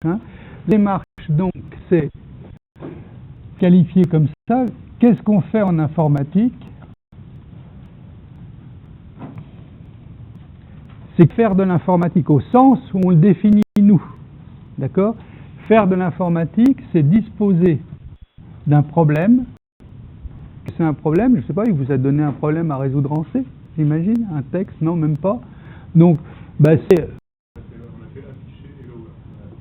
Hein. La démarche, donc, c'est qualifié comme ça. Qu'est-ce qu'on fait en informatique? C'est faire de l'informatique au sens où on le définit nous. D'accord? Faire de l'informatique, c'est disposer d'un problème. C'est un problème, je ne sais pas, il vous a donné un problème à résoudre en C, j'imagine, un texte, non, même pas. Donc, c'est...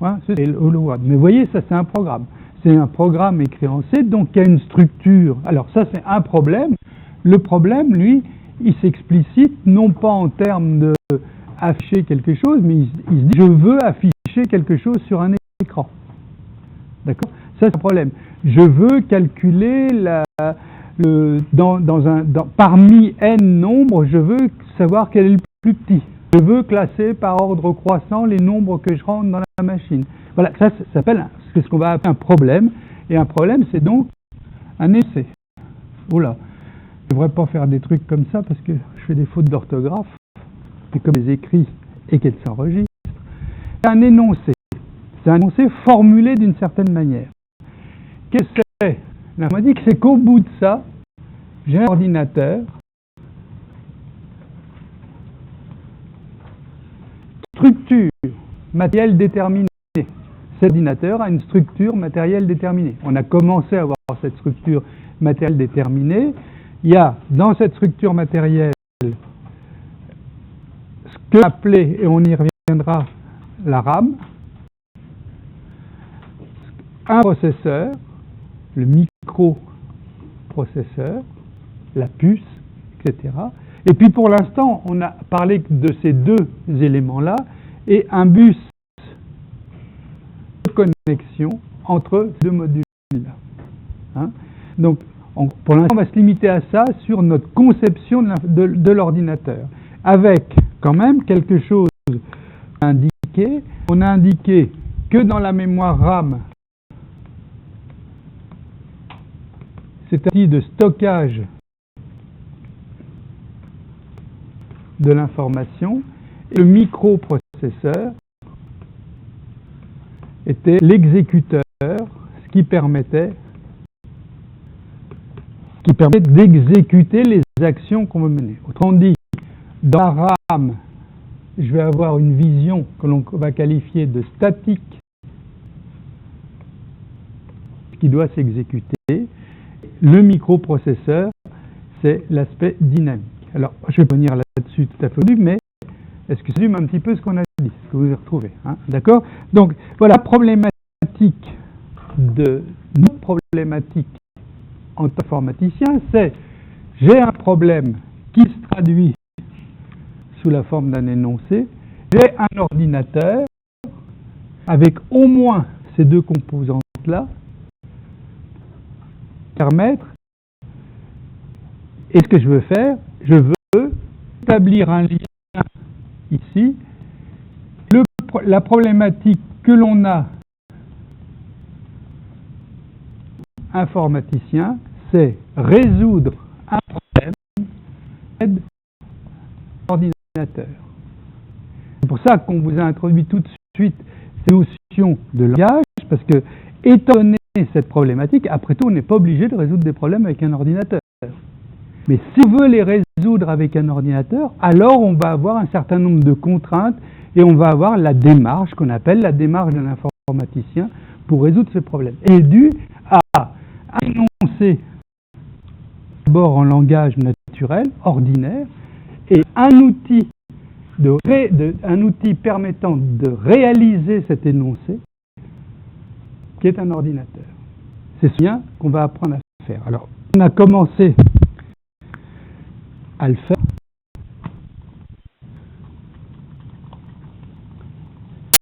Ouais, c'est Hello World. Mais vous voyez, ça c'est un programme. C'est un programme écrit en C, donc il y a une structure. Alors ça c'est un problème. Le problème, lui, il s'explicite non pas en termes de afficher quelque chose, mais il se dit je veux afficher quelque chose sur un écran. D'accord? Ça c'est un problème. Je veux calculer parmi n nombres, je veux savoir quel est le plus petit. Je veux classer par ordre croissant les nombres que je rentre dans la machine. Voilà, ça s'appelle ce qu'on va appeler un problème. Et un problème, c'est donc un essai. Oula, je ne devrais pas faire des trucs comme ça parce que je fais des fautes d'orthographe. Et comme les écrits et qu'elles s'enregistrent. C'est un énoncé. C'est un énoncé formulé d'une certaine manière. Qu'est-ce que c'est? L'informatique, c'est qu'au bout de ça, j'ai un ordinateur. Structure matérielle déterminée. Cet ordinateur a une structure matérielle déterminée. On a commencé à avoir cette structure matérielle déterminée. Il y a dans cette structure matérielle ce que appelé, et on y reviendra, la RAM, un processeur, le microprocesseur, la puce, etc. Et puis pour l'instant, on a parlé de ces deux éléments-là et un bus de connexion entre ces deux modules-là. Hein? Donc, pour l'instant, on va se limiter à ça sur notre conception de l'ordinateur. Avec quand même quelque chose indiqué. On a indiqué que dans la mémoire RAM, c'est un outil de stockage de l'information, et le microprocesseur était l'exécuteur, ce qui permettait d'exécuter les actions qu'on veut mener. Autrement dit, dans la RAM, je vais avoir une vision que l'on va qualifier de statique qui doit s'exécuter. Le microprocesseur, c'est l'aspect dynamique. Alors, je vais revenir là-dessus tout à fait au début, mais est-ce que ça résume un petit peu ce qu'on a dit, ce que vous avez retrouvé, hein? D'accord? Donc, voilà, la problématique notre problématique en tant qu'informaticien, c'est j'ai un problème qui se traduit sous la forme d'un énoncé, j'ai un ordinateur avec au moins ces deux composantes-là, permettre, et ce que je veux faire, je veux établir un lien ici. La problématique que l'on a informaticien, c'est résoudre un problème d'aide d'ordinateur. C'est pour ça qu'on vous a introduit tout de suite ces notions de langage, parce que, étant donné cette problématique, après tout, on n'est pas obligé de résoudre des problèmes avec un ordinateur. Mais si on veut les résoudre avec un ordinateur, alors on va avoir un certain nombre de contraintes et on va avoir la démarche qu'on appelle la démarche de l'informaticien pour résoudre ce problème. Et dû à énoncer d'abord en langage naturel, ordinaire, et un outil permettant de réaliser cet énoncé, qui est un ordinateur. C'est ce lien qu'on va apprendre à faire. Alors, on a commencé à le faire.